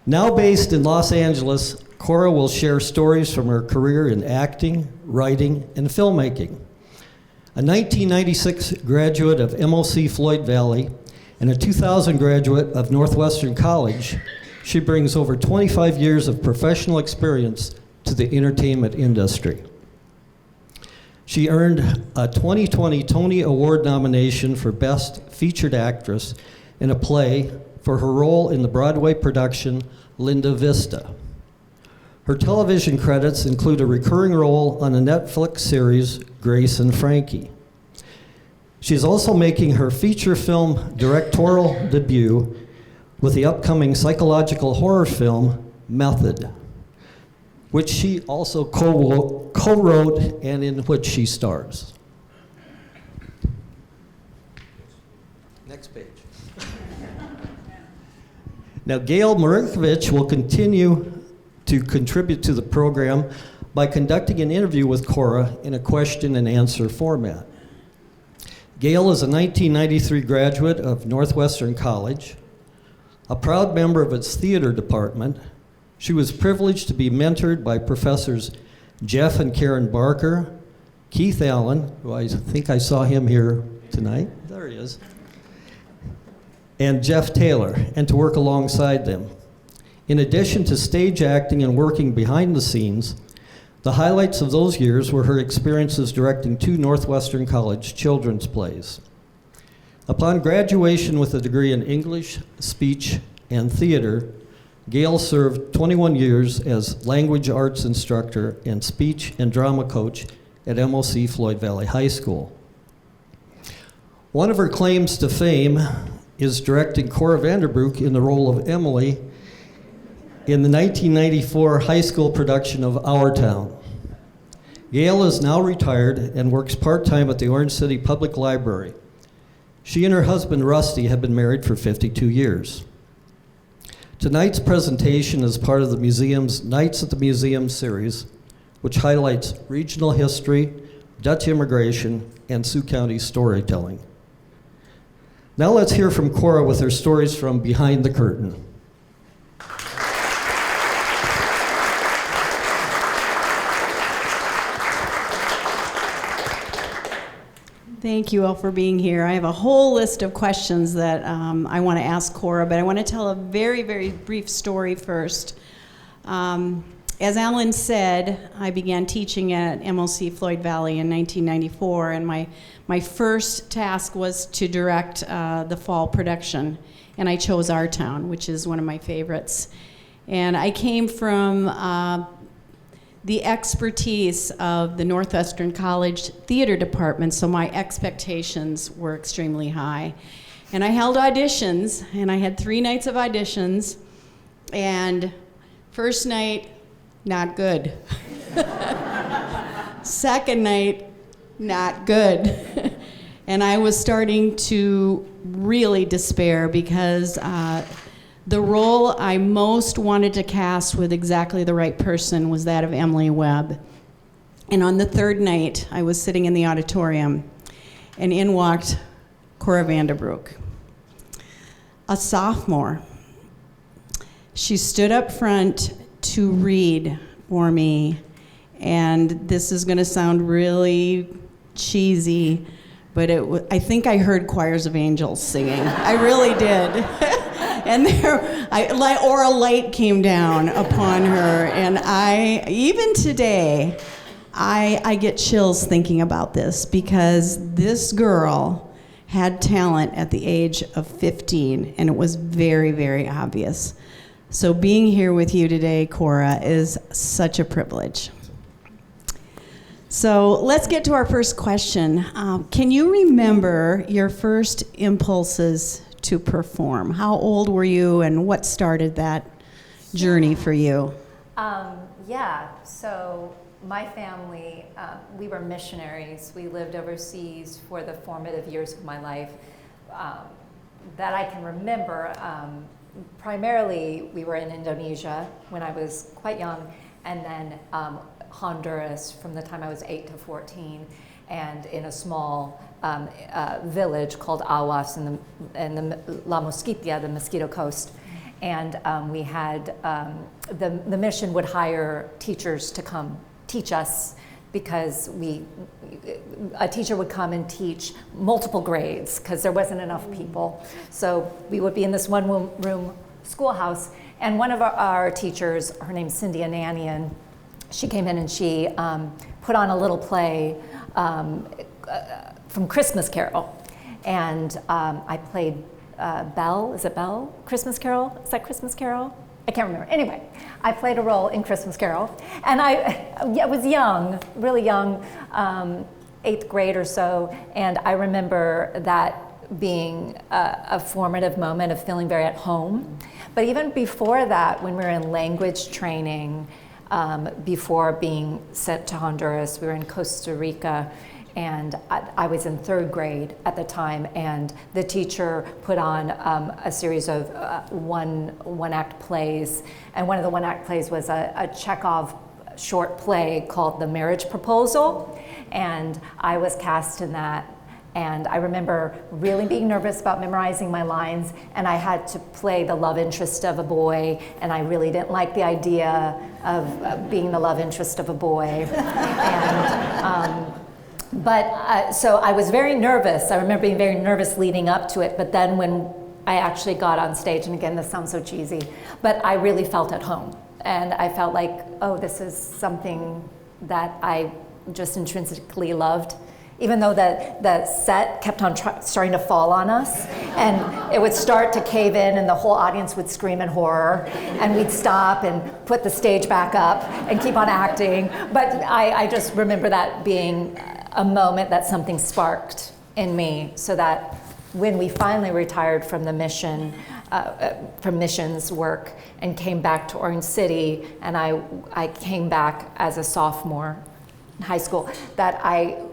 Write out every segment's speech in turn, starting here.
Now based in Los Angeles, Cora will share stories from her career in acting, writing, and filmmaking. A 1996 graduate of MOC Floyd Valley and a 2000 graduate of Northwestern College, she brings over 25 years of professional experience to the entertainment industry. She earned a 2020 Tony Award nomination for Best Featured Actress in a play for her role in the Broadway production Linda Vista. Her television credits include a recurring role on the Netflix series Grace and Frankie. She's also making her feature film directorial debut with the upcoming psychological horror film Method, which she also co-wrote and in which she stars. Next page. Now, Gail Marinkovich will continue to contribute to the program by conducting an interview with Cora in a question and answer format. Gail is a 1993 graduate of Northwestern College, a proud member of its theater department. She was privileged to be mentored by professors Jeff and Karen Barker, Keith Allen, who I think I saw him here tonight, there he is, and Jeff Taylor, and to work alongside them. In addition to stage acting and working behind the scenes, the highlights of those years were her experiences directing 2 Northwestern College children's plays. Upon graduation with a degree in English, speech, and theater, Gail served 21 years as language arts instructor and speech and drama coach at MOC Floyd Valley High School. One of her claims to fame is directing Cora Vander Broek in the role of Emily in the 1994 high school production of Our Town. Gail is now retired and works part-time at the Orange City Public Library. She and her husband, Rusty, have been married for 52 years. Tonight's presentation is part of the museum's Nights at the Museum series, which highlights regional history, Dutch immigration, and Sioux County storytelling. Now let's hear from Cora with her stories from behind the curtain. Thank you all for being here. I have a whole list of questions that I want to ask Cora, but I want to tell a very, very brief story first. As Alan said, I began teaching at MOC Floyd Valley in 1994, and my first task was to direct the fall production, and I chose Our Town, which is one of my favorites. And I came from the expertise of the Northwestern College theater department, so my expectations were extremely high. And I held auditions, and I had 3 nights of auditions, and first night, not good. Second night, not good. And I was starting to really despair because the role I most wanted to cast with exactly the right person was that of Emily Webb. And on the 3rd night, I was sitting in the auditorium, and in walked Cora Vander Broek, a sophomore. She stood up front to read for me, and this is going to sound really cheesy, but I think I heard choirs of angels singing. I really did. And or a light came down upon her, and even today, I get chills thinking about this, because this girl had talent at the age of 15, and it was very, very obvious. So being here with you today, Cora, is such a privilege. So let's get to our first question. Can you remember your first impulses to perform? How old were you, and what started that journey for you? Yeah, so my family, we were missionaries. We lived overseas for the formative years of my life that I can remember. Primarily, we were in Indonesia when I was quite young, and then Honduras from the time I was 8 to 14, and in a small village called Awas in the La Mosquitia, the Mosquito Coast. And we had, the mission would hire teachers to come teach us, because a teacher would come and teach multiple grades because there wasn't enough people. So we would be in this one room schoolhouse, and one of our teachers, her name's Cindy Ananian, she came in and she put on a little play from Christmas Carol. And I played Belle, is it Belle? Christmas Carol? Is that Christmas Carol? I can't remember. Anyway, I played a role in Christmas Carol. And I was young, really young, 8th grade or so. And I remember that being a formative moment of feeling very at home. But even before that, when we were in language training, before being sent to Honduras, we were in Costa Rica. And I was in 3rd grade at the time, and the teacher put on a series of one-act plays, and one of the one-act plays was a Chekhov short play called The Marriage Proposal, and I was cast in that. And I remember really being nervous about memorizing my lines, and I had to play the love interest of a boy, and I really didn't like the idea of being the love interest of a boy. So I was very nervous. I remember being very nervous leading up to it, but then when I actually got on stage, and again, this sounds so cheesy, but I really felt at home. And I felt like, oh, this is something that I just intrinsically loved, even though the set kept on starting to fall on us, and it would start to cave in, and the whole audience would scream in horror, and we'd stop and put the stage back up and keep on acting. But I just remember that being a moment that something sparked in me, so that when we finally retired from the mission, from missions work, and came back to Orange City, and I came back as a sophomore in high school, that I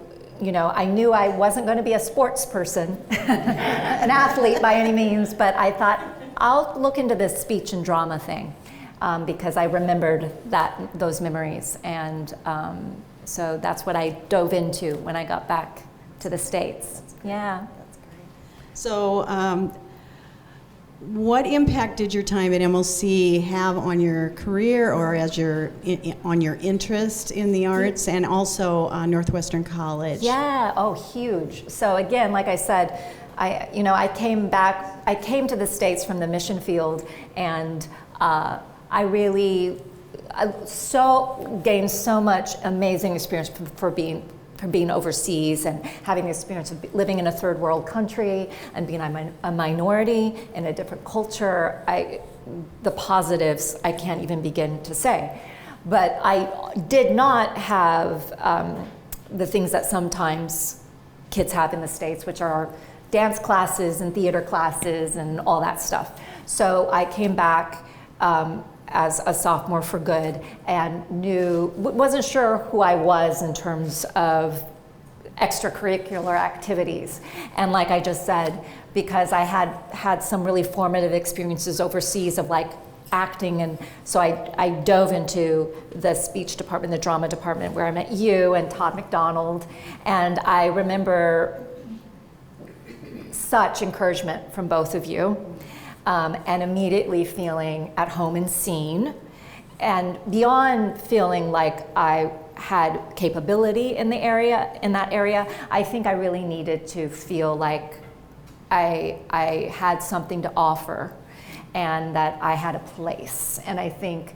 knew I wasn't going to be a sports person, an athlete by any means, but I thought, I'll look into this speech and drama thing, because I remembered those memories. And so that's what I dove into when I got back to the States. Yeah. That's great. So what impact did your time at MLC have on your career, or on your interest in the arts, and also Northwestern College? Yeah, oh, huge. So again, like I said, I came to the States from the mission field, and I really gained so much amazing experience for being overseas, and having the experience of living in a third world country and being a minority in a different culture. The positives I can't even begin to say. But I did not have the things that sometimes kids have in the States, which are dance classes and theater classes and all that stuff. So I came back as a sophomore for good, and wasn't sure who I was in terms of extracurricular activities. And like I just said, because I had some really formative experiences overseas of like acting, and so I dove into the speech department, the drama department, where I met you and Todd McDonald, and I remember such encouragement from both of you. And immediately feeling at home and seen, and beyond feeling like I had capability in that area, I think I really needed to feel like I had something to offer, and that I had a place. And I think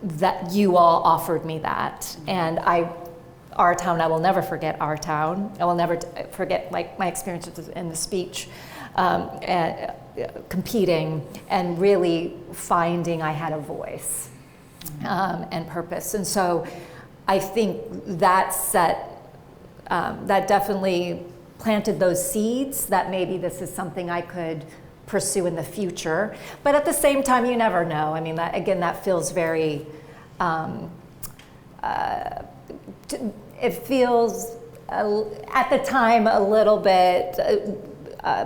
that you all offered me that. And our town, I will never forget our town. I will never forget my experiences in the speech. Competing and really finding I had a voice and purpose. And so I think that definitely planted those seeds that maybe this is something I could pursue in the future. But at the same time, you never know. I mean, that feels very, it feels at the time a little bit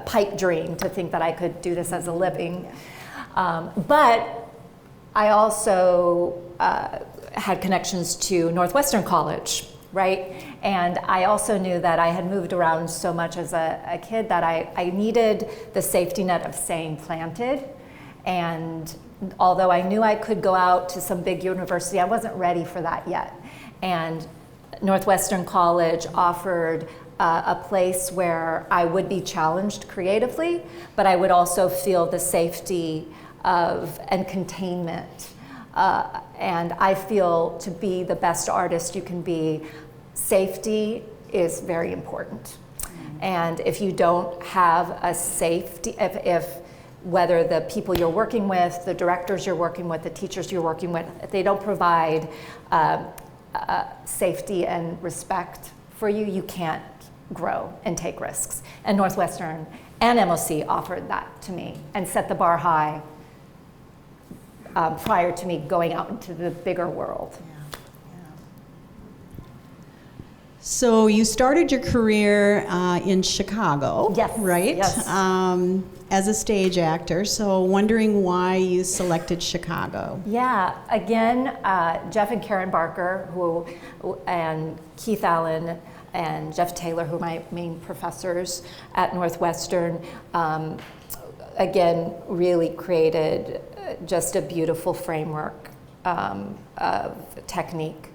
pipe dream to think that I could do this as a living. But I also had connections to Northwestern College, right? And I also knew that I had moved around so much as a kid that I needed the safety net of staying planted. And although I knew I could go out to some big university, I wasn't ready for that yet. And Northwestern College offered a place where I would be challenged creatively, but I would also feel the safety of and containment. And I feel to be the best artist you can be, safety is very important. And if you don't have a safety, if whether the people you're working with, the directors you're working with, the teachers you're working with, if they don't provide safety and respect for you, you can't grow and take risks. And Northwestern and MOC offered that to me and set the bar high prior to me going out into the bigger world. So you started your career in Chicago, Yes, right? yes. As a stage actor. So wondering why you selected Chicago. Yeah, again, Jeff and Karen Barker, and Keith Allen and Jeff Taylor, who are my main professors at Northwestern, again, really created just a beautiful framework of technique.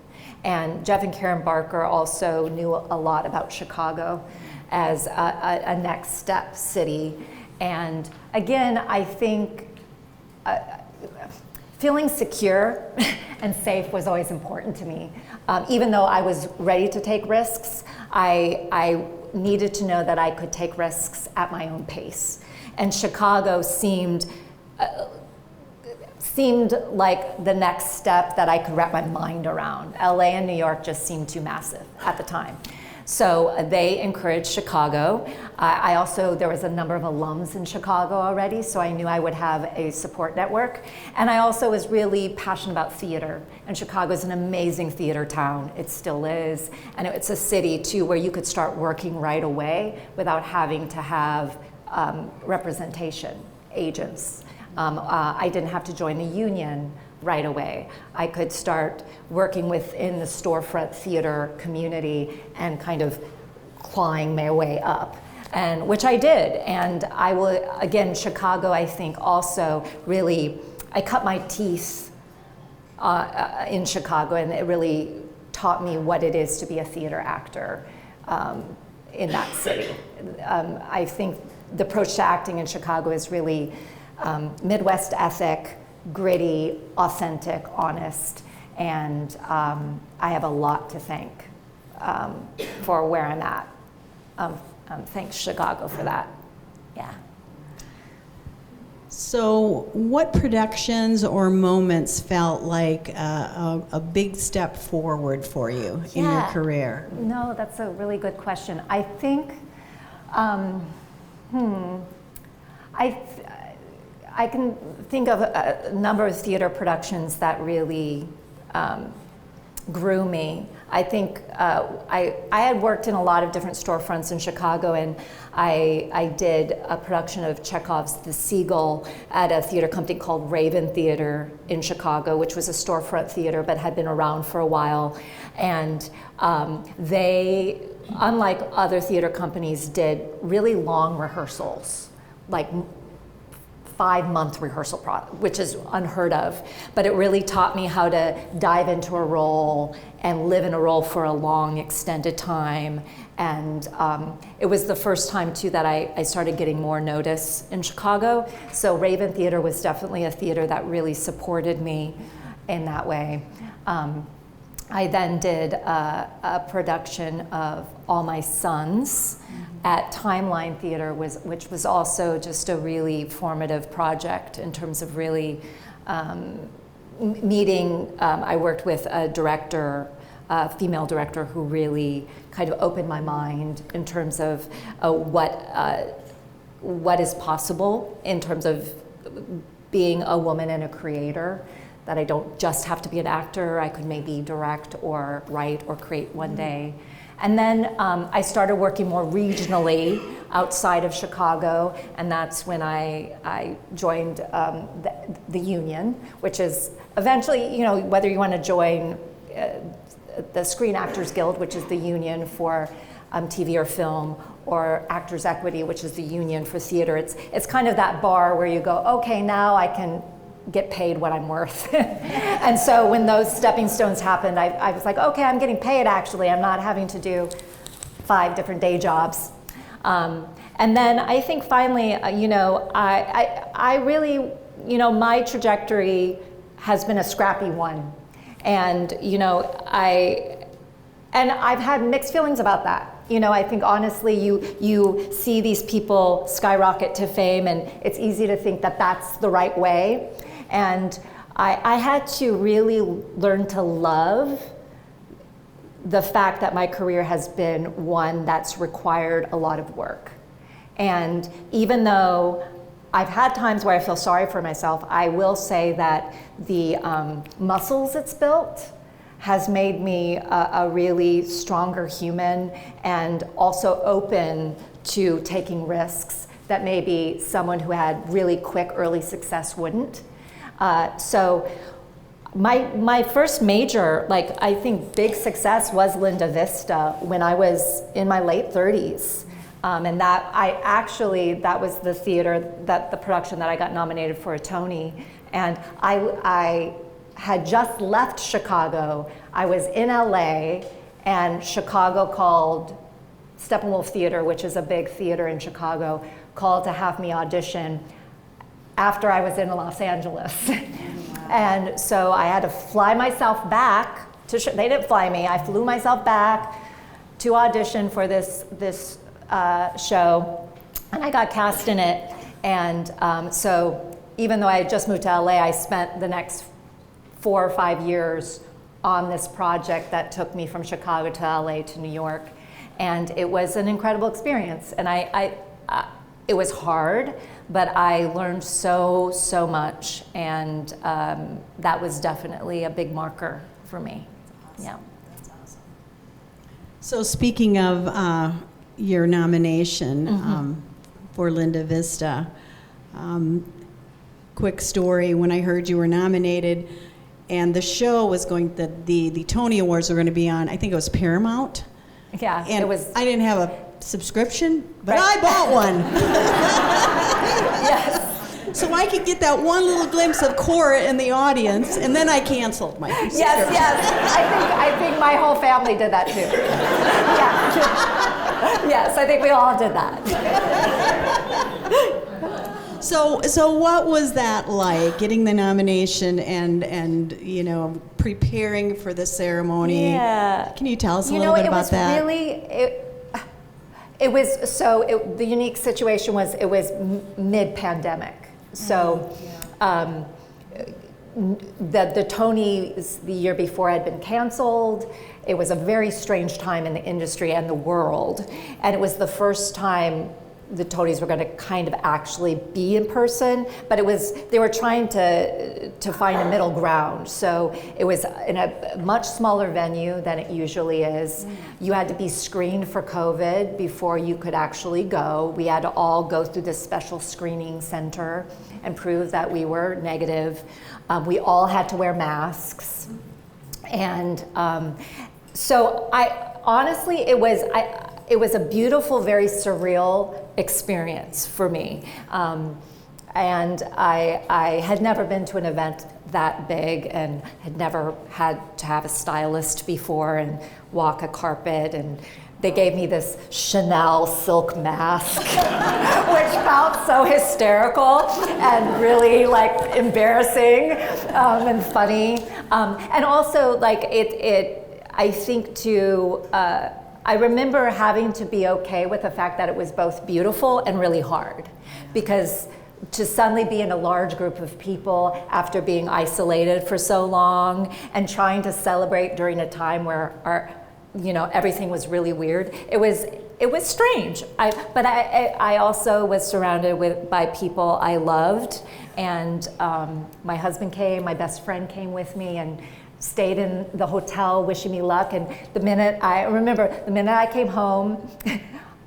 And Jeff and Karen Barker also knew a lot about Chicago as a next step city. And again, I think feeling secure and safe was always important to me. Even though I was ready to take risks, I needed to know that I could take risks at my own pace. And Chicago seemed like the next step that I could wrap my mind around. LA and New York just seemed too massive at the time. So they encouraged Chicago. There was a number of alums in Chicago already, so I knew I would have a support network. And I also was really passionate about theater. And Chicago is an amazing theater town. It still is. And it's a city, too, where you could start working right away without having to have representation, agents. I didn't have to join the union right away. I could start working within the storefront theater community and kind of clawing my way up, and which I did. And again, Chicago, I think also really, I cut my teeth in Chicago, and it really taught me what it is to be a theater actor in that city. I think the approach to acting in Chicago is really Midwest ethic, gritty, authentic, honest, and I have a lot to thank for where I'm at. Thanks Chicago for that. Yeah. So what productions or moments felt like a big step forward for you in your career? No, that's a really good question. I think, I can think of a number of theater productions that really grew me. I think I had worked in a lot of different storefronts in Chicago, and I did a production of Chekhov's The Seagull at a theater company called Raven Theater in Chicago, which was a storefront theater but had been around for a while. And they, unlike other theater companies, did really long rehearsals, like 5-month rehearsal, which is unheard of. But it really taught me how to dive into a role and live in a role for a long, extended time. And it was the first time, too, that I started getting more notice in Chicago. So Raven Theater was definitely a theater that really supported me in that way. I then did a production of All My Sons at Timeline Theater, which was also just a really formative project in terms of really meeting. I worked with a director, a female director, who really kind of opened my mind in terms of what is possible in terms of being a woman and a creator, that I don't just have to be an actor, I could maybe direct or write or create one day. And then I started working more regionally outside of Chicago, and that's when I joined the union, which is eventually, you know, whether you want to join the Screen Actors Guild, which is the union for TV or film, or Actors Equity, which is the union for theater. It's kind of that bar where you go, okay, now I can get paid what I'm worth. And so when those stepping stones happened, I was like, okay, I'm getting paid actually. I'm not having to do 5 different day jobs. And then I think finally, I really, my trajectory has been a scrappy one. And, I've had mixed feelings about that. I think honestly, you see these people skyrocket to fame, and it's easy to think that that's the right way. And I had to really learn to love the fact that my career has been one that's required a lot of work. And even though I've had times where I feel sorry for myself, I will say that the muscles it's built has made me a really stronger human, and also open to taking risks that maybe someone who had really quick early success wouldn't. So my first major, I think big success was Linda Vista when I was in my late 30s. And that was the theater, the production that I got nominated for a Tony. And I had just left Chicago. I was in LA, and Chicago called, Steppenwolf Theater, which is a big theater in Chicago, called to have me audition after I was in Los Angeles. And so I had to fly myself back they didn't fly me, I flew myself back to audition for this show, and I got cast in it. And so even though I had just moved to LA, I spent the next 4 or 5 years on this project that took me from Chicago to LA to New York. And it was an incredible experience. And it was hard, but I learned so much. And that was definitely a big marker for me. Awesome. Yeah. That's awesome. So speaking of your nomination for Linda Vista, quick story, when I heard you were nominated, and the show was going, the Tony Awards were going to be on, I think it was Paramount. Yeah, and it was. I didn't have a subscription, but Right. I bought one. Yes. So I could get that one little glimpse of Cora in the audience, and then I canceled my subscription. Yes. I think my whole family did that too. Yeah. Yes, I think we all did that. So what was that like, getting the nomination and preparing for the ceremony? Yeah. Can you tell us a little bit about that? The unique situation was it was mid-pandemic. So the Tonys the year before had been canceled. It was a very strange time in the industry and the world. And it was the first time the Tonys were going to kind of actually be in person, but they were trying to find a middle ground. So it was in a much smaller venue than it usually is. You had to be screened for COVID before you could actually go. We had to all go through this special screening center and prove that we were negative. We all had to wear masks. And so honestly, it was a beautiful, very surreal experience for me. And I had never been to an event that big, and had never had to have a stylist before and walk a carpet. And they gave me this Chanel silk mask, which felt so hysterical and really embarrassing and funny. And also I think too, I remember having to be okay with the fact that it was both beautiful and really hard, because to suddenly be in a large group of people after being isolated for so long and trying to celebrate during a time where everything was really weird, it was strange. But I also was surrounded by people I loved, and my husband came, my best friend came with me, and stayed in the hotel wishing me luck. And the minute I came home,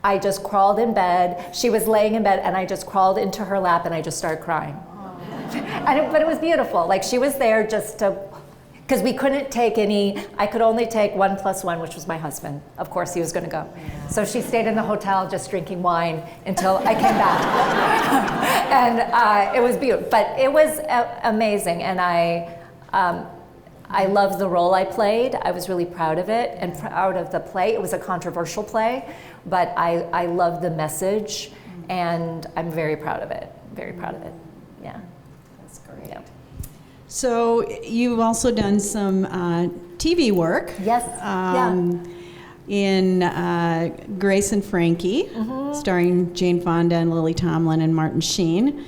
I just crawled in bed. She was laying in bed, and I just crawled into her lap, and I just started crying. But it was beautiful. She was there just to because we couldn't take any, I could only take 1 + 1, which was my husband. Of course, he was going to go. So she stayed in the hotel just drinking wine until I came back. And it was beautiful, but it was amazing. And I loved the role I played. I was really proud of it and proud of the play. It was a controversial play, but I loved the message, and I'm very proud of it. Very proud of it. Yeah. That's great. Yeah. So you've also done some TV work. Yes. In Grace and Frankie, starring Jane Fonda and Lily Tomlin and Martin Sheen,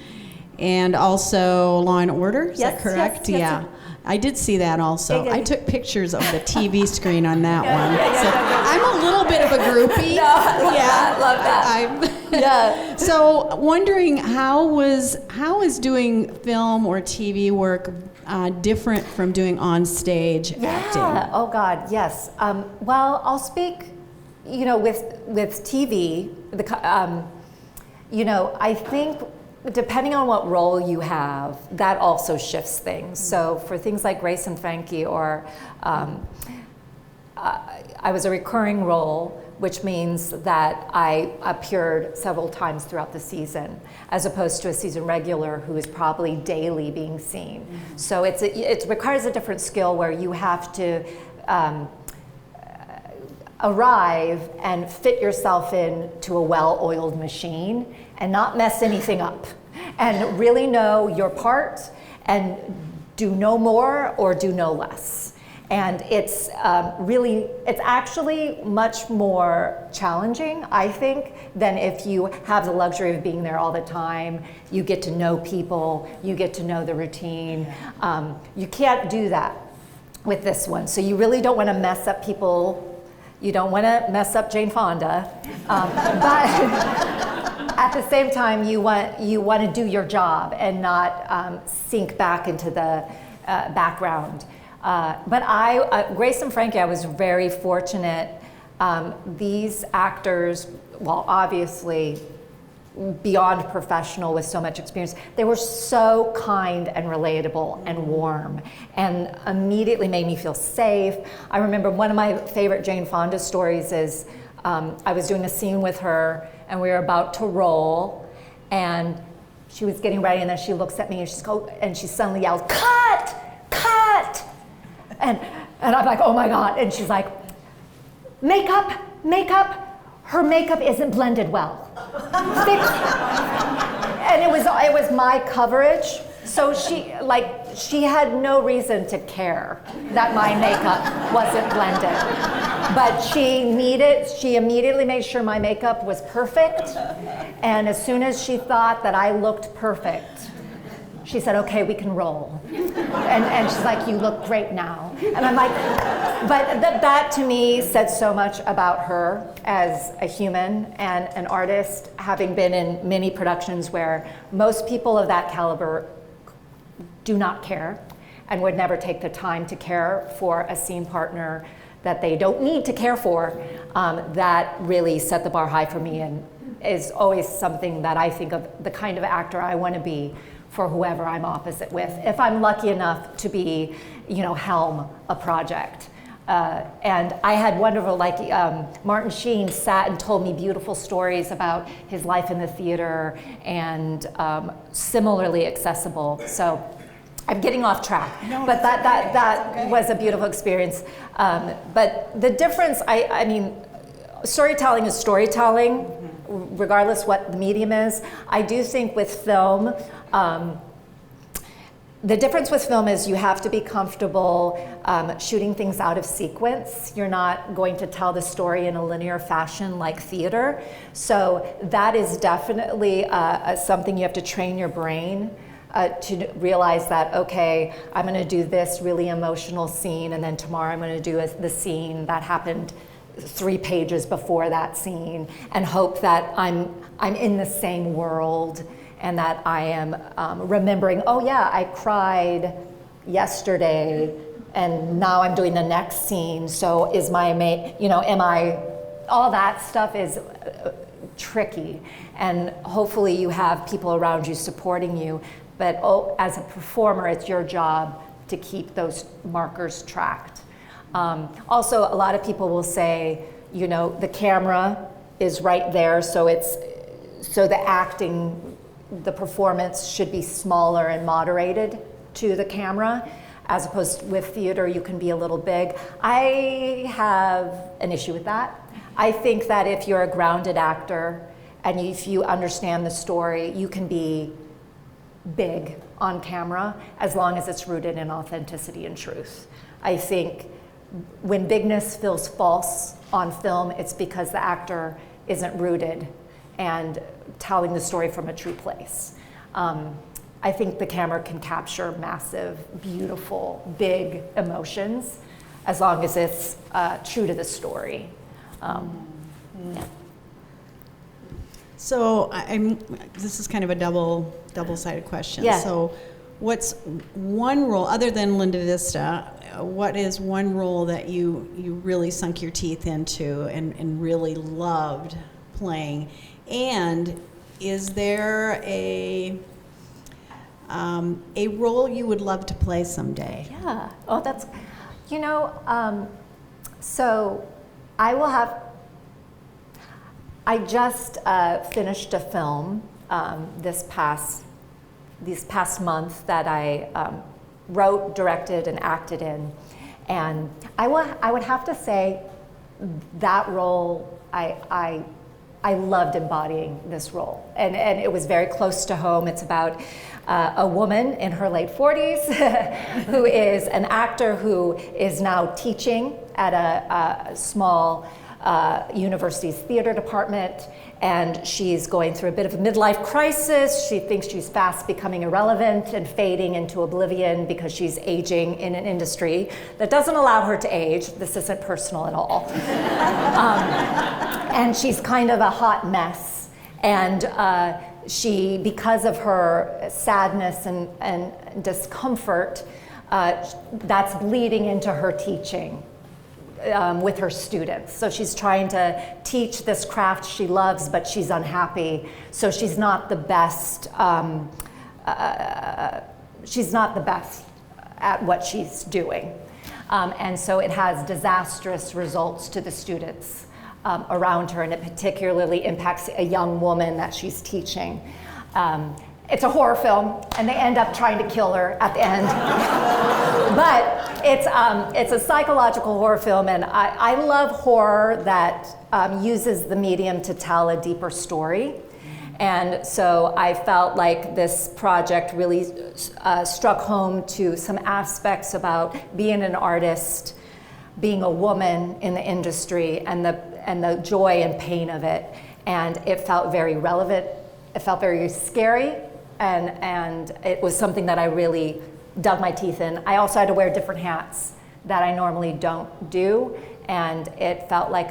and also Law and Order. Is that correct? Yes, yeah. I did see that also. Yeah. I took pictures of the TV screen on that one. So I'm a little bit of a groupie. I love that. Yeah. So wondering how is doing film or TV work different from doing on-stage acting? Oh God, yes. Well, I'll speak, with TV, I think depending on what role you have, that also shifts things. So for things like Grace and Frankie, or I was a recurring role, which means that I appeared several times throughout the season, as opposed to a season regular who is probably daily being seen. So it requires a different skill where you have to arrive and fit yourself into a well-oiled machine and not mess anything up, and really know your part and do no more or do no less. And it's actually much more challenging, I think, than if you have the luxury of being there all the time. You get to know people, you get to know the routine. You can't do that with this one. So you really don't want to mess up people. You don't want to mess up Jane Fonda, but at the same time, you want to do your job and not sink back into the background. But Grace and Frankie, I was very fortunate. These actors, well, obviously beyond professional with so much experience, they were so kind and relatable and warm, and immediately made me feel safe. I remember one of my favorite Jane Fonda stories is I was doing a scene with her, and we were about to roll, and she was getting ready, and then she looks at me and she suddenly yells, "Cut! Cut!" And I'm like, oh my God. And she's like, makeup, her makeup isn't blended well. And it was my coverage. So she had no reason to care that my makeup wasn't blended. But she immediately made sure my makeup was perfect. And as soon as she thought that I looked perfect, she said, okay, we can roll. And she's like, you look great now. And I'm like, but that to me said so much about her as a human and an artist, having been in many productions where most people of that caliber do not care and would never take the time to care for a scene partner that they don't need to care for. That really set the bar high for me, and is always something that I think of the kind of actor I want to be for whoever I'm opposite with, if I'm lucky enough to be, helm a project. And I had wonderful, Martin Sheen sat and told me beautiful stories about his life in the theater, and similarly accessible. So I'm getting off track, but that was a beautiful experience. But the difference, I mean, storytelling is storytelling, regardless what the medium is. I do think with film, the difference with film is you have to be comfortable shooting things out of sequence. You're not going to tell the story in a linear fashion like theater. So that is definitely something you have to train your brain to realize that, okay, I'm going to do this really emotional scene, and then tomorrow I'm going to do the scene that happened 3 pages before that scene, and hope that I'm in the same world, and that I am remembering, oh yeah, I cried yesterday, and now I'm doing the next scene, so is all that stuff is tricky, and hopefully you have people around you supporting you, but as a performer, it's your job to keep those markers tracked. Also, a lot of people will say, you know, the camera is right there, so the acting, the performance should be smaller and moderated to the camera, as opposed to with theater, you can be a little big. I have an issue with that. I think that if you're a grounded actor and if you understand the story, you can be big on camera as long as it's rooted in authenticity and truth. I think when bigness feels false on film, it's because the actor isn't rooted and telling the story from a true place. I think the camera can capture massive, beautiful, big emotions as long as it's true to the story. Yeah. So this is kind of a double-sided question. Yeah. So what's one role, other than Linda Vista, what is one role that you really sunk your teeth into and really loved playing? And is there a role you would love to play someday? Yeah. Oh, that's, you know, so I just finished a film this past month that I wrote, directed, and acted in, and I would have to say that role I loved embodying this role, and it was very close to home. It's about a woman in her late 40s who is an actor who is now teaching at a small university's theater department, and she's going through a bit of a midlife crisis. She thinks she's fast becoming irrelevant and fading into oblivion because she's aging in an industry that doesn't allow her to age. This isn't personal at all. And she's kind of a hot mess. And she, because of her sadness and discomfort, that's bleeding into her teaching with her students. So she's trying to teach this craft she loves, but she's unhappy. So she's not the best. She's not the best at what she's doing, and so it has disastrous results to the students around her, and it particularly impacts a young woman that she's teaching. It's a horror film, and they end up trying to kill her at the end. But it's a psychological horror film, and I love horror that uses the medium to tell a deeper story. And so I felt like this project really struck home to some aspects about being an artist, being a woman in the industry, and the joy and pain of it. And it felt very relevant. It felt very scary. And it was something that I really dug my teeth in. I also had to wear different hats that I normally don't do, and it felt like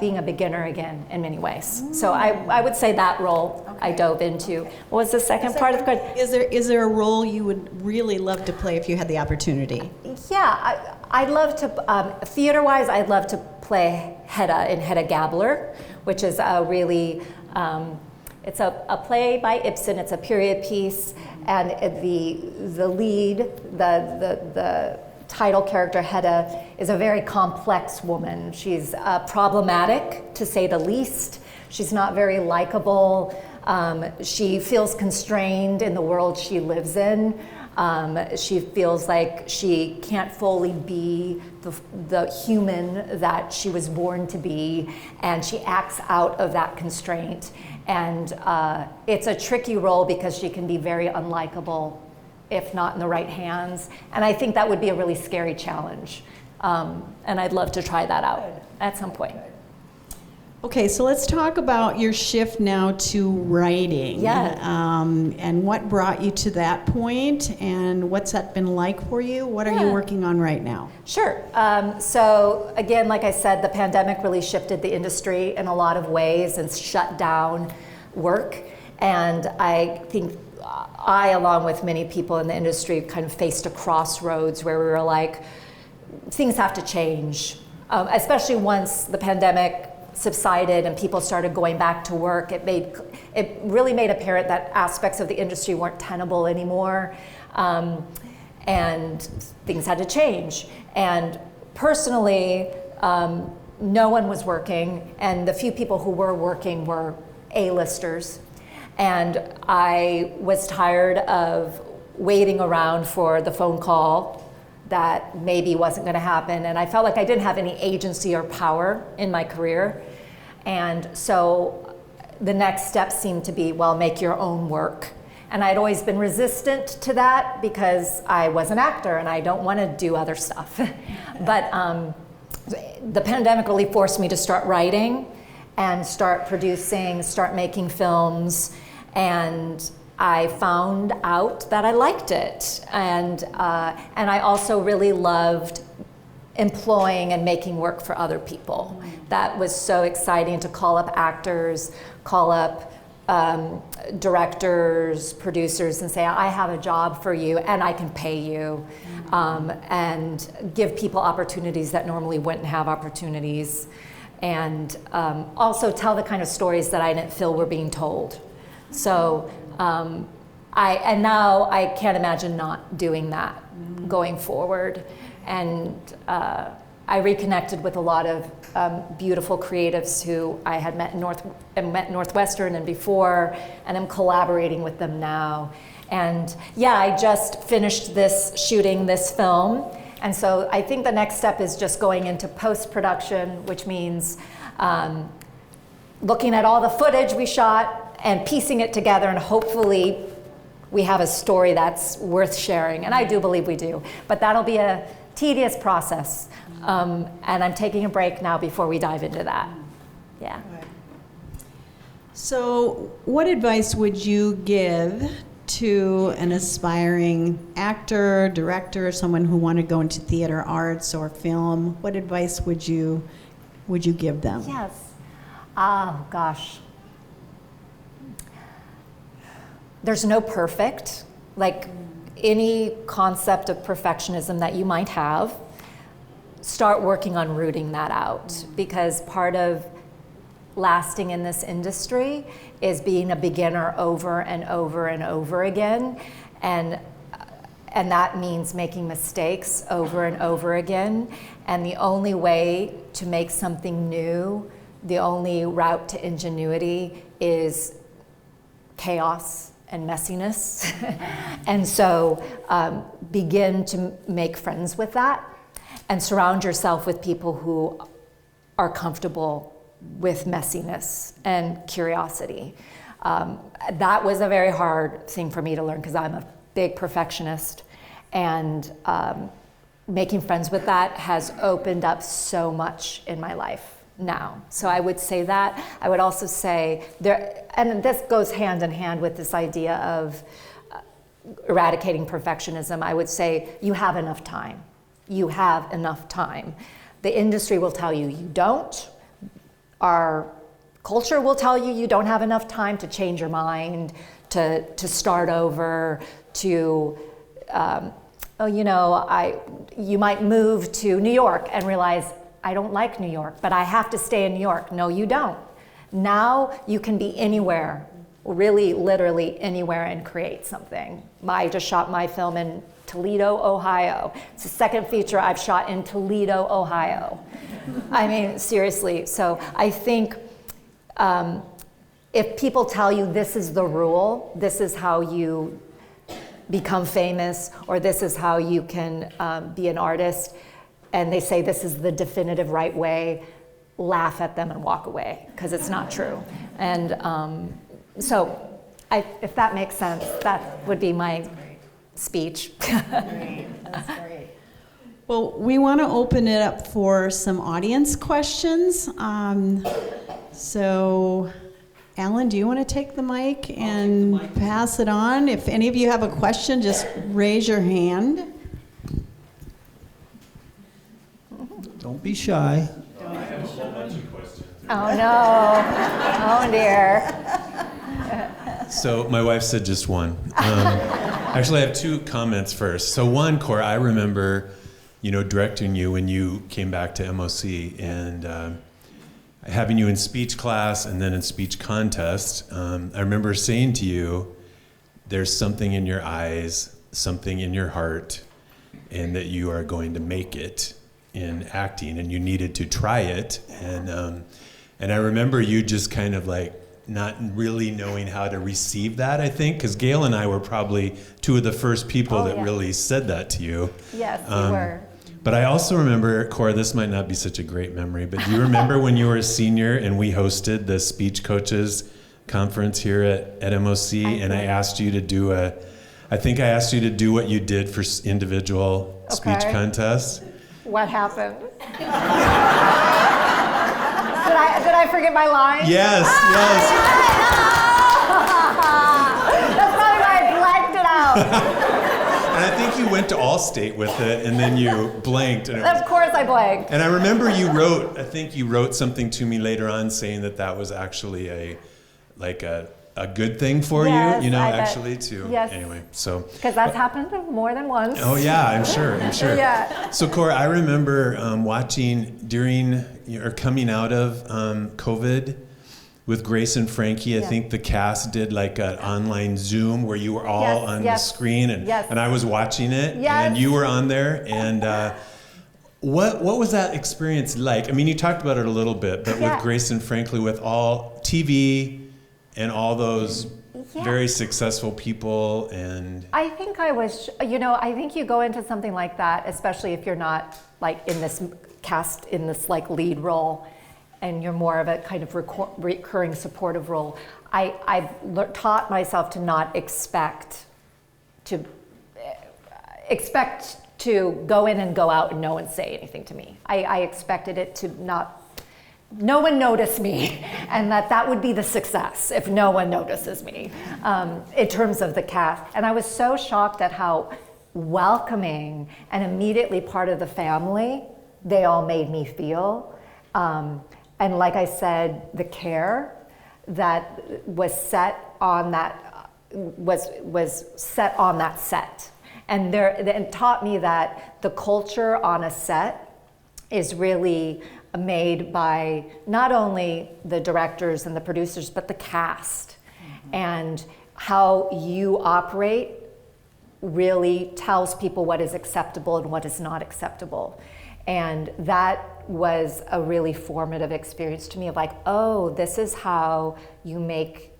being a beginner again in many ways. So I would say that role I dove into. What was the second part of the question? Is there a role you would really love to play if you had the opportunity? Yeah, I'd love to, theater-wise, I'd love to play Hedda in Hedda Gabler, which is a really, it's a play by Ibsen. It's a period piece, and the lead, the title character Hedda, is a very complex woman. She's problematic, to say the least. She's not very likable. She feels constrained in the world she lives in. She feels like she can't fully be the human that she was born to be, and she acts out of that constraint. And it's a tricky role because she can be very unlikable if not in the right hands. And I think that would be a really scary challenge. And I'd love to try that out at some point. Okay, so let's talk about your shift now to writing. Yeah. And what brought you to that point, and what's that been like for you? What are you working on right now? Sure. So again, like I said, the pandemic really shifted the industry in a lot of ways and shut down work. And I think I, along with many people in the industry, kind of faced a crossroads where we were like, things have to change. Especially once the pandemic subsided and people started going back to work, it really made apparent that aspects of the industry weren't tenable anymore. and things had to change. And personally, no one was working, and the few people who were working were A-listers. And I was tired of waiting around for the phone call that maybe wasn't going to happen, and I felt like I didn't have any agency or power in my career. And so the next step seemed to be, well, make your own work. And I'd always been resistant to that because I was an actor and I don't want to do other stuff. But the pandemic really forced me to start writing and start producing, start making films, and I found out that I liked it. And I also really loved employing and making work for other people. That was so exciting, to call up actors, call up directors, producers, and say, I have a job for you and I can pay you, and give people opportunities that normally wouldn't have opportunities, and also tell the kind of stories that I didn't feel were being told. So and now I can't imagine not doing that going forward. And I reconnected with a lot of beautiful creatives who I had met met Northwestern and before, and I'm collaborating with them now. And yeah, I just finished shooting this film, and so I think the next step is just going into post-production, which means looking at all the footage we shot and piecing it together, and hopefully we have a story that's worth sharing, and I do believe we do, but that'll be a tedious process. And I'm taking a break now before we dive into that. Yeah. So what advice would you give to an aspiring actor, director, someone who wanted to go into theater arts or film? What advice would you give them? Yes. Oh, gosh. There's no perfect. Like any concept of perfectionism that you might have, start working on rooting that out, because part of lasting in this industry is being a beginner over and over and over again, and that means making mistakes over and over again. And the only way to make something new, the only route to ingenuity, is chaos and messiness. And so begin to make friends with that, and surround yourself with people who are comfortable with messiness and curiosity. That was a very hard thing for me to learn, because I'm a big perfectionist, and making friends with that has opened up so much in my life now. So I would say that. I would also say, and this goes hand in hand with this idea of eradicating perfectionism, I would say you have enough time. You have enough time. The industry will tell you you don't. Our culture will tell you you don't have enough time to change your mind, to start over, to, you might move to New York and realize, I don't like New York, but I have to stay in New York. No, you don't. Now you can be anywhere, really, literally anywhere, and create something. I just shot my film in Toledo, Ohio. It's the second feature I've shot in Toledo, Ohio. I mean, seriously. So I think if people tell you this is the rule, this is how you become famous, or this is how you can be an artist, and they say this is the definitive right way, laugh at them and walk away, because it's not true. And so if that makes sense, that would be my speech. Great. That's great. Well, we want to open it up for some audience questions. So, Alan, do you want to take the mic and pass it on? If any of you have a question, just raise your hand. Don't be shy. I have a whole bunch of questions. Oh no, oh dear. So my wife said just one. Actually, I have two comments first. So one, Cora, I remember, directing you when you came back to MOC, and having you in speech class and then in speech contest. I remember saying to you, there's something in your eyes, something in your heart and that you are going to make it in acting, and you needed to try it. And I remember you just kind of like not really knowing how to receive that, I think, because Gail and I were probably two of the first people that really said that to you. Yes, you were. But I also remember, Cora, this might not be such a great memory, but do you remember when you were a senior and we hosted the speech coaches conference here at MOC, and I asked you to do I think I asked you to do what you did for individual speech contests? What happened? Did I forget my line? Yes, yes. That's probably why I blanked it out. And I think you went to Allstate with it, and then you blanked. And Of course I blanked. And I remember I think you wrote something to me later on saying that was actually a good thing for Yes, you, I bet. actually, too. Yes. Anyway, so. Because that's happened more than once. Oh, yeah, I'm sure. Yeah. So, Cora, I remember watching during or coming out of COVID with Grace and Frankie. I think the cast did like an online Zoom where you were all on the screen, and I was watching it, and you were on there. And what was that experience like? I mean, you talked about it a little bit, but with Grace and Frankie, with all TV and all those very successful people, and I think I was, I think you go into something like that, especially if you're not like in this cast, in this like lead role, and you're more of a kind of recurring supportive role. I've taught myself to not expect to go in and go out and no one say anything to me. I expected it to no one noticed me, and that would be the success if no one notices me in terms of the cast. And I was so shocked at how welcoming and immediately part of the family they all made me feel. And like I said, the care that was set on that was set on that set, and taught me that the culture on a set is really made by not only the directors and the producers, but the cast. And how you operate really tells people what is acceptable and what is not acceptable. And that was a really formative experience to me of like, oh, this is how you make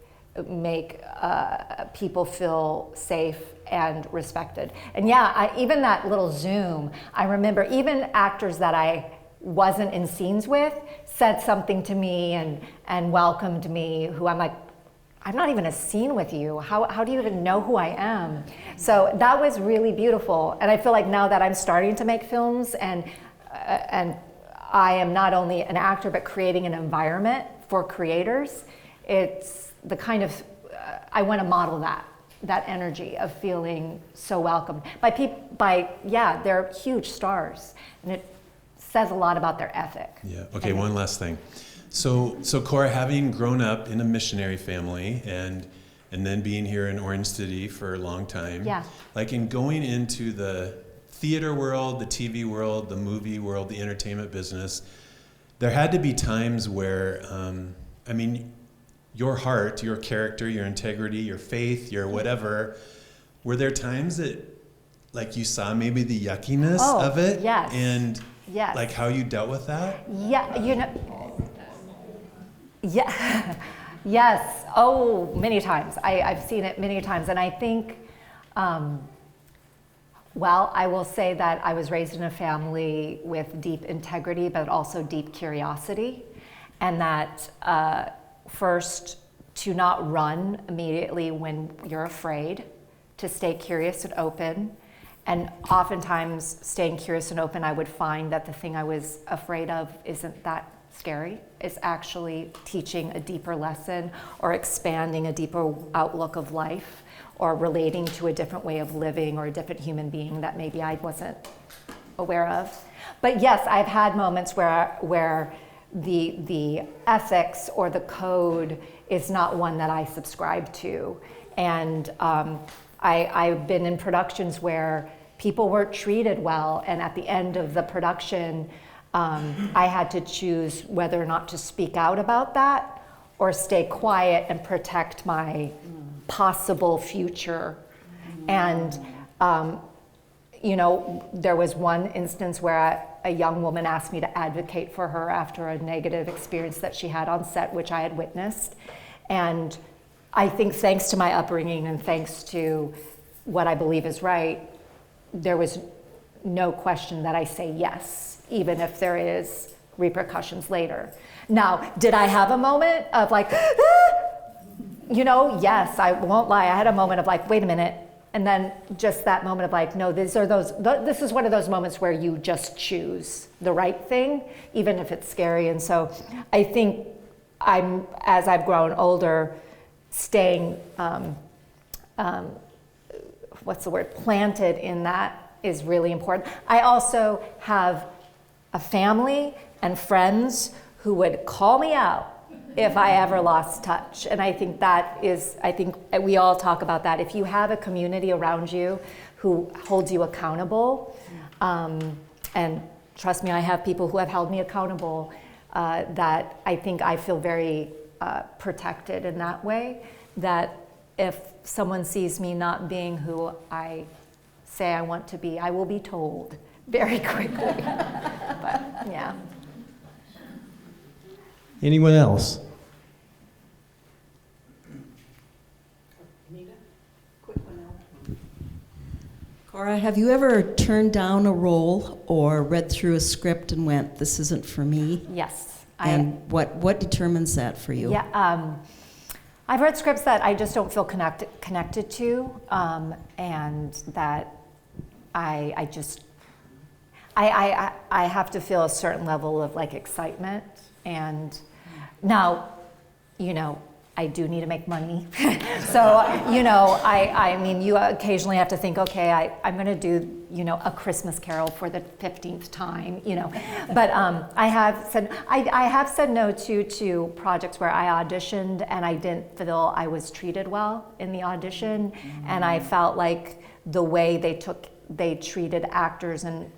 people feel safe and respected. And even that little Zoom, I remember even actors that I wasn't in scenes with said something to me and welcomed me, who I'm like, I'm not even in a scene with you. How do you even know who I am? So that was really beautiful. And I feel like now that I'm starting to make films and I am not only an actor but creating an environment for creators, it's the kind of, I want to model that energy of feeling so welcomed they're huge stars, and it says a lot about their ethic. Yeah. Okay. One last thing. So Cora, having grown up in a missionary family and then being here in Orange City for a long time, like in going into the theater world, the TV world, the movie world, the entertainment business, there had to be times where, your heart, your character, your integrity, your faith, your whatever, were there times that, like, you saw maybe the yuckiness of it? Yes. And like how you dealt with that? Yeah, yes. Oh, many times. I've seen it many times. And I think, I will say that I was raised in a family with deep integrity, but also deep curiosity. And that first, to not run immediately when you're afraid, to stay curious and open. And oftentimes, staying curious and open, I would find that the thing I was afraid of isn't that scary. It's actually teaching a deeper lesson or expanding a deeper outlook of life or relating to a different way of living or a different human being that maybe I wasn't aware of. But yes, I've had moments where the ethics or the code is not one that I subscribe to. And I've been in productions where people weren't treated well, and at the end of the production, I had to choose whether or not to speak out about that or stay quiet and protect my possible future. And there was one instance where a young woman asked me to advocate for her after a negative experience that she had on set, which I had witnessed. And I think thanks to my upbringing and thanks to what I believe is right, there was no question that I say yes, even if there is repercussions later. Now, did I have a moment of like, yes, I won't lie. I had a moment of like, wait a minute. And then just that moment of like, no, this is one of those moments where you just choose the right thing, even if it's scary. And so I think as I've grown older, staying, planted in that is really important. I also have a family and friends who would call me out if I ever lost touch. And I think we all talk about that. If you have a community around you who holds you accountable, and trust me, I have people who have held me accountable, that I think I feel very protected in that way, that if someone sees me not being who I say I want to be, I will be told very quickly. But yeah. Anyone else? Cora, have you ever turned down a role or read through a script and went, this isn't for me? Yes. And what determines that for you? Yeah, I've read scripts that I just don't feel connected to, and that I have to feel a certain level of like excitement. And now, I do need to make money. So, I mean, you occasionally have to think, okay, I'm going to do, a Christmas Carol for the 15th time, But I have said no to projects where I auditioned and I didn't feel I was treated well in the audition. And I felt like the way they treated actors and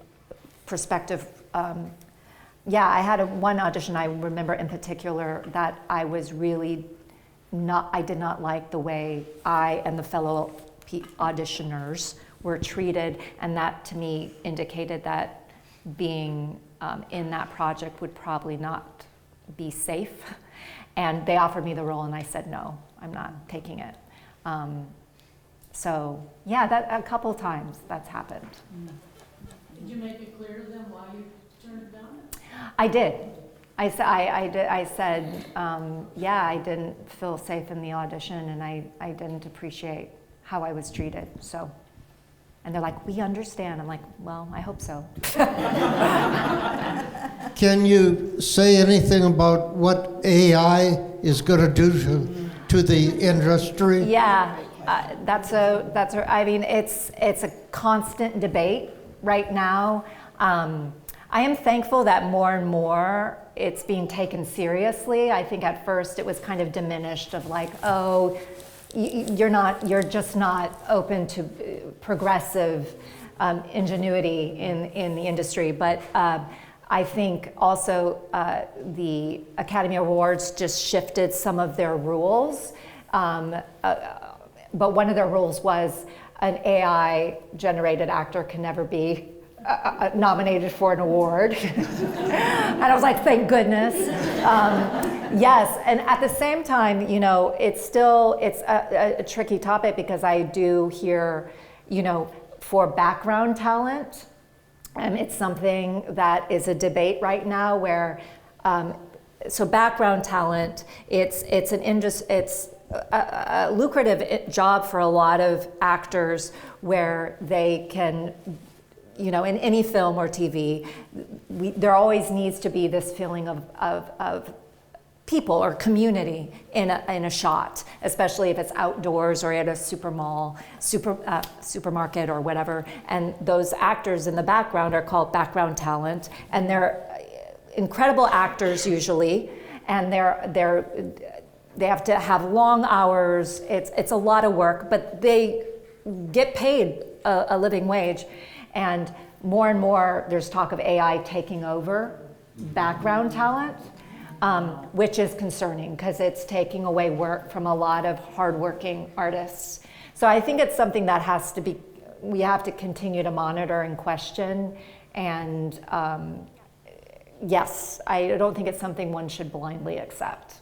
prospective, I had one audition I remember in particular that I was really I did not like the way I and the fellow auditioners were treated, and that to me indicated that being in that project would probably not be safe. And they offered me the role and I said, no, I'm not taking it. So yeah, that a couple of times that's happened. Did you make it clear to them why you turned it down? I did. I said, I didn't feel safe in the audition and I didn't appreciate how I was treated, so. And they're like, we understand. I'm like, well, I hope so. Can you say anything about what AI is going to do to the industry? Yeah, I mean, it's a constant debate right now. I am thankful that more and more it's being taken seriously. I think at first it was kind of diminished of like, oh, you're just not open to progressive ingenuity in the industry. But I think also the Academy Awards just shifted some of their rules. But one of their rules was an AI-generated actor can never be nominated for an award. And I was like, thank goodness. Yes, and at the same time, it's a tricky topic because I do hear, for background talent, it's something that is a debate right now where, so background talent, it's a lucrative job for a lot of actors where they can, in any film or TV, there always needs to be this feeling of people or community in a shot, especially if it's outdoors or at a supermarket or whatever. And those actors in the background are called background talent, and they're incredible actors usually, and they have to have long hours. It's a lot of work, but they get paid a living wage. And more, there's talk of AI taking over background talent, which is concerning because it's taking away work from a lot of hardworking artists. So I think it's something that has to be we have to continue to monitor and question. And yes, I don't think it's something one should blindly accept.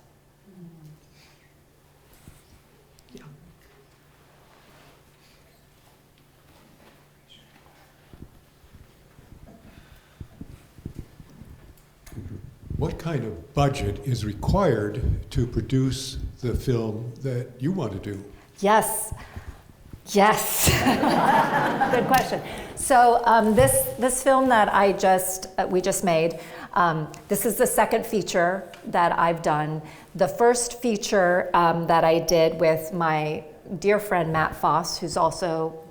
What kind of budget is required to produce the film that you want to do? Yes. Yes. Good question. So this film that we just made, this is the second feature that I've done. The first feature that I did with my dear friend Matt Foss, who's also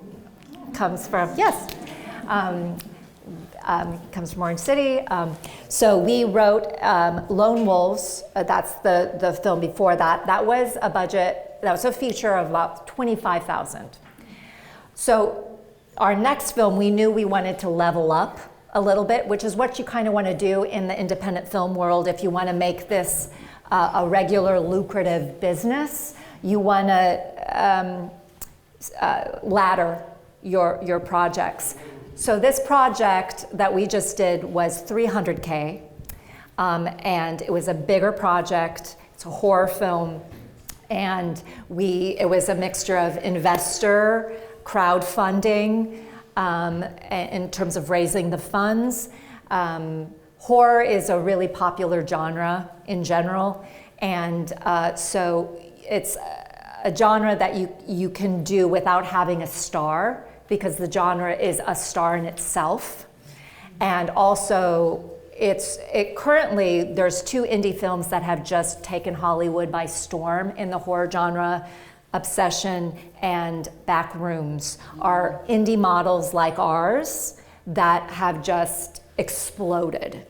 comes from comes from Orange City. So we wrote Lone Wolves. That's the film before that. That was a budget. That was a feature of about $25,000. So our next film, we knew we wanted to level up a little bit, which is what you kind of want to do in the independent film world. If you want to make this a regular lucrative business, you want to ladder your projects. So this project that we just did was $300K, and it was a bigger project. It's a horror film, and it was a mixture of investor, crowdfunding, in terms of raising the funds. Horror is a really popular genre in general, and so it's a genre that you can do without having a star, because the genre is a star in itself. And also, currently, there's 2 indie films that have just taken Hollywood by storm in the horror genre. Obsession and Backrooms are indie models like ours that have just exploded.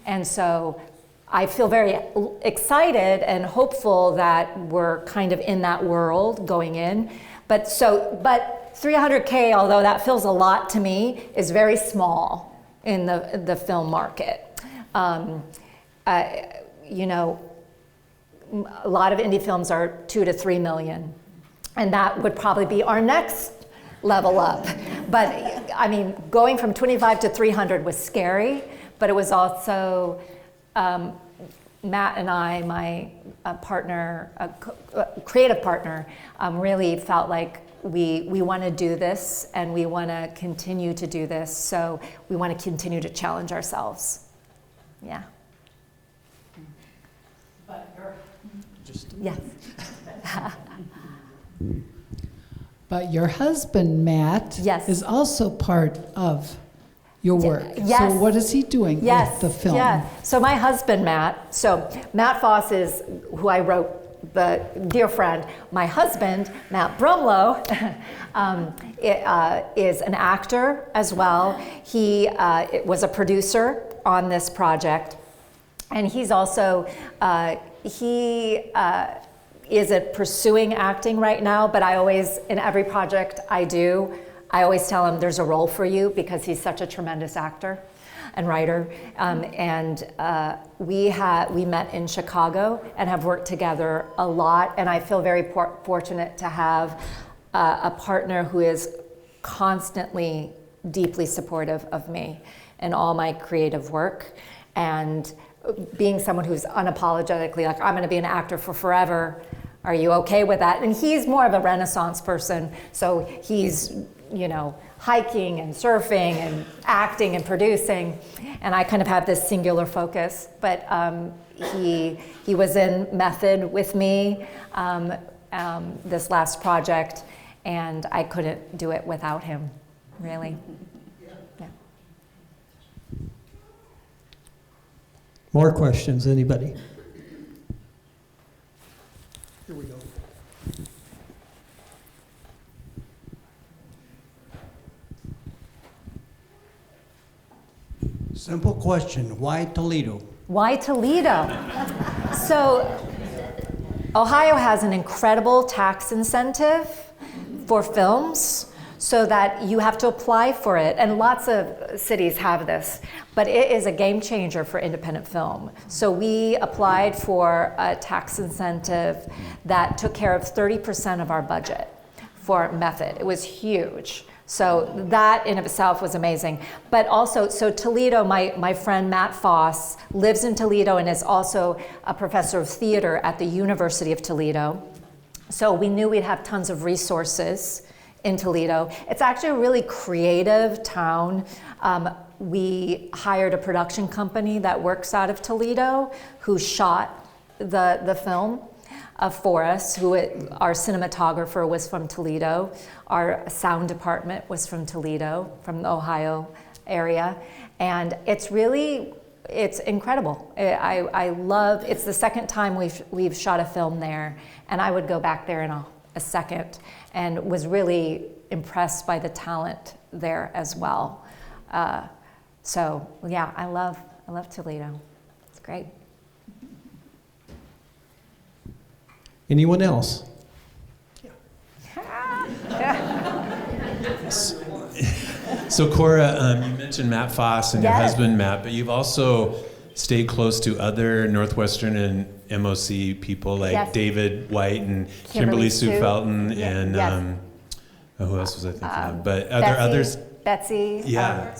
And so I feel very excited and hopeful that we're kind of in that world going in. But 300K, although that feels a lot to me, is very small in the film market. You know, a lot of indie films are 2 to 3 million, and that would probably be our next level up. But I mean, going from 25 to 300 was scary, but it was also Matt and I, my partner, creative partner, really felt like we want to do this, and we want to continue to do this. So we want to continue to challenge ourselves. Yeah. Yes. But your husband, Matt, Yes. is also part of your work. Yes. So what is he doing with the film? Yeah. So my husband, Matt, Matt Foss is who I wrote, the dear friend. My husband, Matt Brumlow, is an actor as well. He was a producer on this project, and he's also, isn't pursuing acting right now, but I always, in every project I do, I always tell him there's a role for you, because he's such a tremendous actor and writer. We met in Chicago and have worked together a lot, and I feel very fortunate to have a partner who is constantly deeply supportive of me and all my creative work, and being someone who's unapologetically like, I'm going to be an actor for forever. Are you okay with that? And he's more of a Renaissance person, so he's, you know, hiking and surfing and acting and producing, and I kind of have this singular focus. But he was in Method with me this last project, and I couldn't do it without him, really. Yeah. More questions, anybody? Here we go. Simple question, why Toledo? Why Toledo? So Ohio has an incredible tax incentive for films, so that you have to apply for it, and lots of cities have this, but it is a game changer for independent film. So we applied for a tax incentive that took care of 30% of our budget for Method. It was huge. So that in of itself was amazing. But also, so Toledo, my friend Matt Foss lives in Toledo and is also a professor of theater at the University of Toledo. So we knew we'd have tons of resources in Toledo. It's actually a really creative town. We hired a production company that works out of Toledo who shot the film for us. Our cinematographer was from Toledo. Our sound department was from Toledo, from the Ohio area. And it's incredible. I love, it's the second time we've shot a film there, and I would go back there in a second, and was really impressed by the talent there as well. So yeah, I love Toledo. It's great. Anyone else? So Cora, you mentioned Matt Foss and your Yes. husband Matt, but you've also stayed close to other Northwestern and MOC people like Yes. David White and Kimberly Sue Sue. Felton and Yes. who else was I thinking of? But are there others? Betsy. Yeah.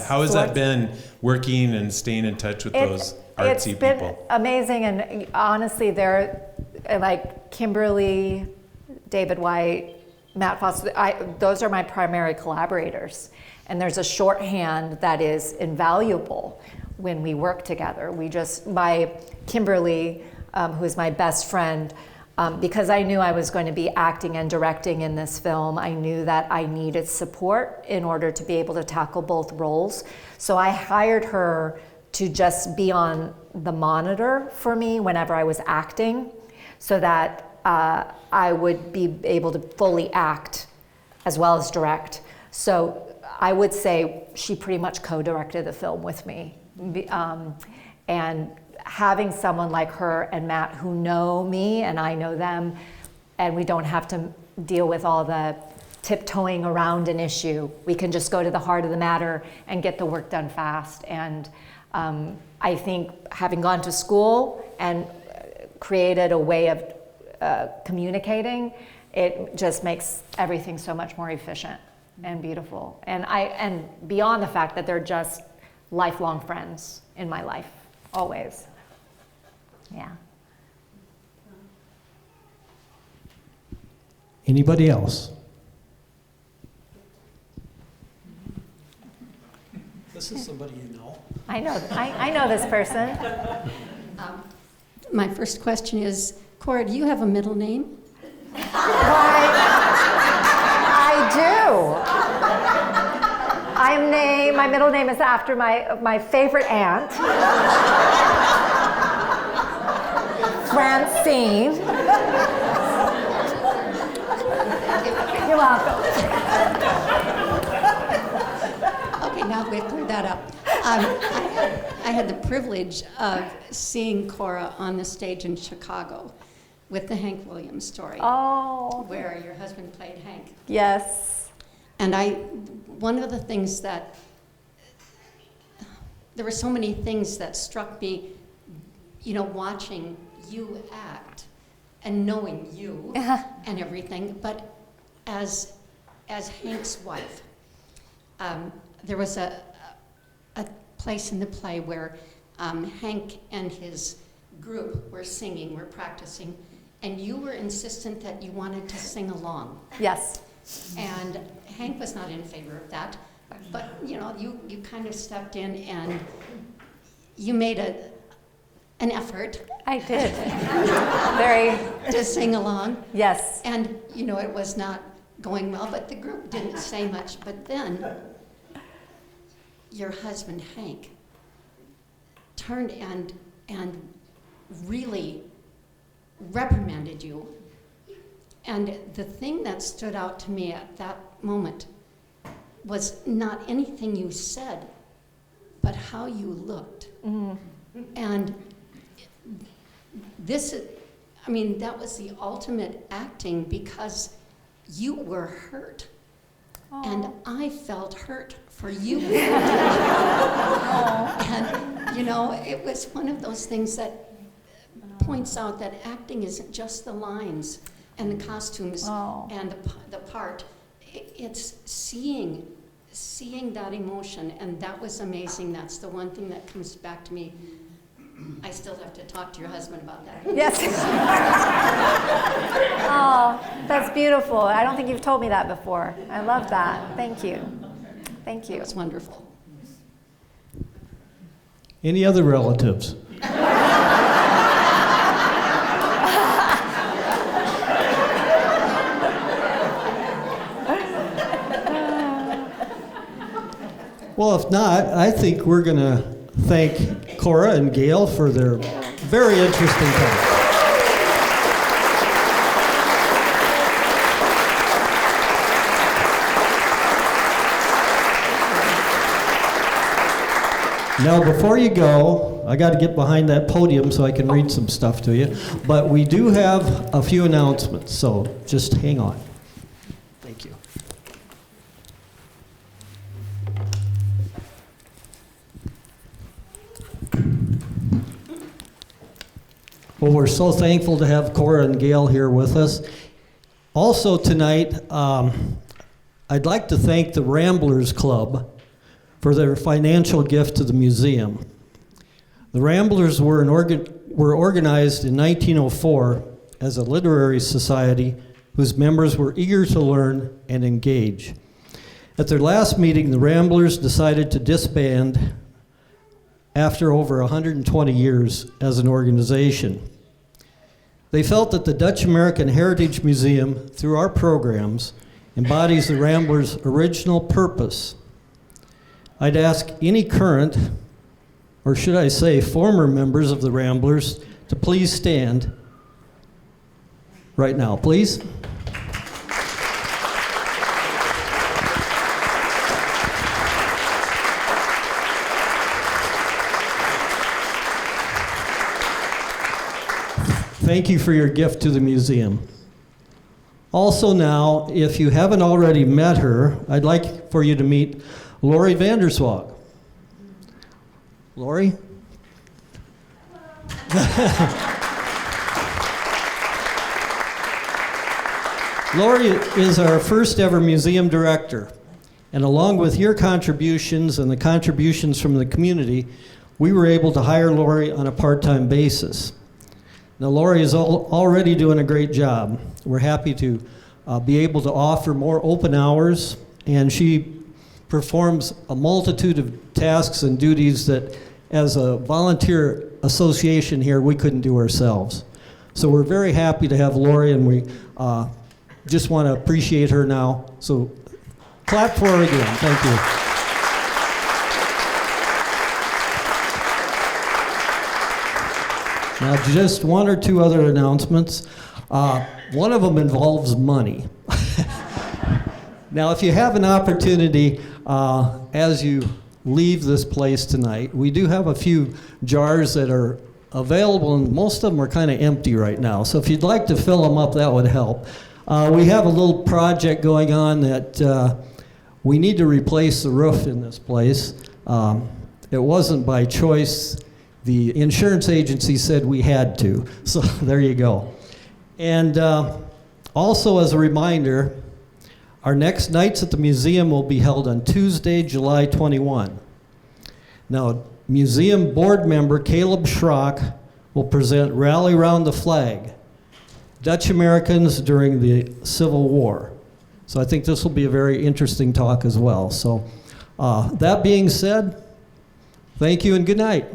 How has that been working and staying in touch with those artsy It's been people? amazing, and honestly, they're like Kimberly, David White, Matt Foss. Those are my primary collaborators, and there's a shorthand that is invaluable when we work together. Kimberly, who's my best friend, because I knew I was going to be acting and directing in this film, I knew that I needed support in order to be able to tackle both roles. So I hired her to just be on the monitor for me whenever I was acting, so that I would be able to fully act as well as direct. So I would say she pretty much co-directed the film with me. And having someone like her and Matt who know me and I know them, and we don't have to deal with all the tiptoeing around an issue. We can just go to the heart of the matter and get the work done fast. And I think having gone to school and created a way of communicating, it just makes everything so much more efficient and beautiful. And beyond the fact that they're just lifelong friends in my life, always. Yeah. Anybody else? This is somebody you know. I know this person. My first question is, Cora, do you have a middle name? Why, I do. My middle name is after my favorite aunt, Francine. You're welcome. Okay, now we've cleared that up. I had the privilege of seeing Cora on the stage in Chicago with the Hank Williams story, where your husband played Hank. Yes. And one of the things that, there were so many things that struck me, watching you act and knowing you and everything, but as Hank's wife, there was a place in the play where Hank and his group were singing, were practicing, and you were insistent that you wanted to sing along. Yes. And Hank was not in favor of that, but you kind of stepped in and you made an effort. I did. Very. To sing along. Yes. And it was not going well, but the group didn't say much. But then your husband Hank turned and really reprimanded you. And the thing that stood out to me at that moment was not anything you said, but how you looked. Mm. And that was the ultimate acting, because you were hurt. Aww. And I felt hurt for you. And, it was one of those things that points out that acting isn't just the lines and the costumes and the part. it's seeing that emotion, and that was amazing. That's the one thing that comes back to me. I still have to talk to your husband about that. Yes. Oh, that's beautiful. I don't think you've told me that before. I love that. Thank you. Thank you. It was wonderful. Any other relatives? Well, if not, I think we're going to thank Cora and Gail for their very interesting talk. Now, before you go, I got to get behind that podium so I can read some stuff to you. But we do have a few announcements, so just hang on. Thank you. Well, we're so thankful to have Cora and Gail here with us. Also tonight, I'd like to thank the Ramblers Club for their financial gift to the museum. The Ramblers were organized in 1904 as a literary society whose members were eager to learn and engage. At their last meeting, the Ramblers decided to disband after over 120 years as an organization. They felt that the Dutch American Heritage Museum, through our programs, embodies the Ramblers' original purpose. I'd ask any current, or should I say former members of the Ramblers, to please stand right now, please. Thank you for your gift to the museum. Also now, if you haven't already met her, I'd like for you to meet Lori Vanderswag. Lori? Lori is our first ever museum director, and along with your contributions and the contributions from the community, we were able to hire Lori on a part-time basis. Now, Lori is already doing a great job. We're happy to be able to offer more open hours, and she performs a multitude of tasks and duties that, as a volunteer association here, we couldn't do ourselves. So we're very happy to have Lori, and we just want to appreciate her now. So clap for her again. Thank you. Now, just one or two other announcements. One of them involves money. Now, if you have an opportunity, as you leave this place tonight, we do have a few jars that are available, and most of them are kind of empty right now. So if you'd like to fill them up, that would help. We have a little project going on that we need to replace the roof in this place. It wasn't by choice. The insurance agency said we had to, so there you go. And also as a reminder, our next nights at the museum will be held on Tuesday, July 21. Now, museum board member Caleb Schrock will present Rally Round the Flag, Dutch Americans during the Civil War. So I think this will be a very interesting talk as well. So that being said, thank you and good night.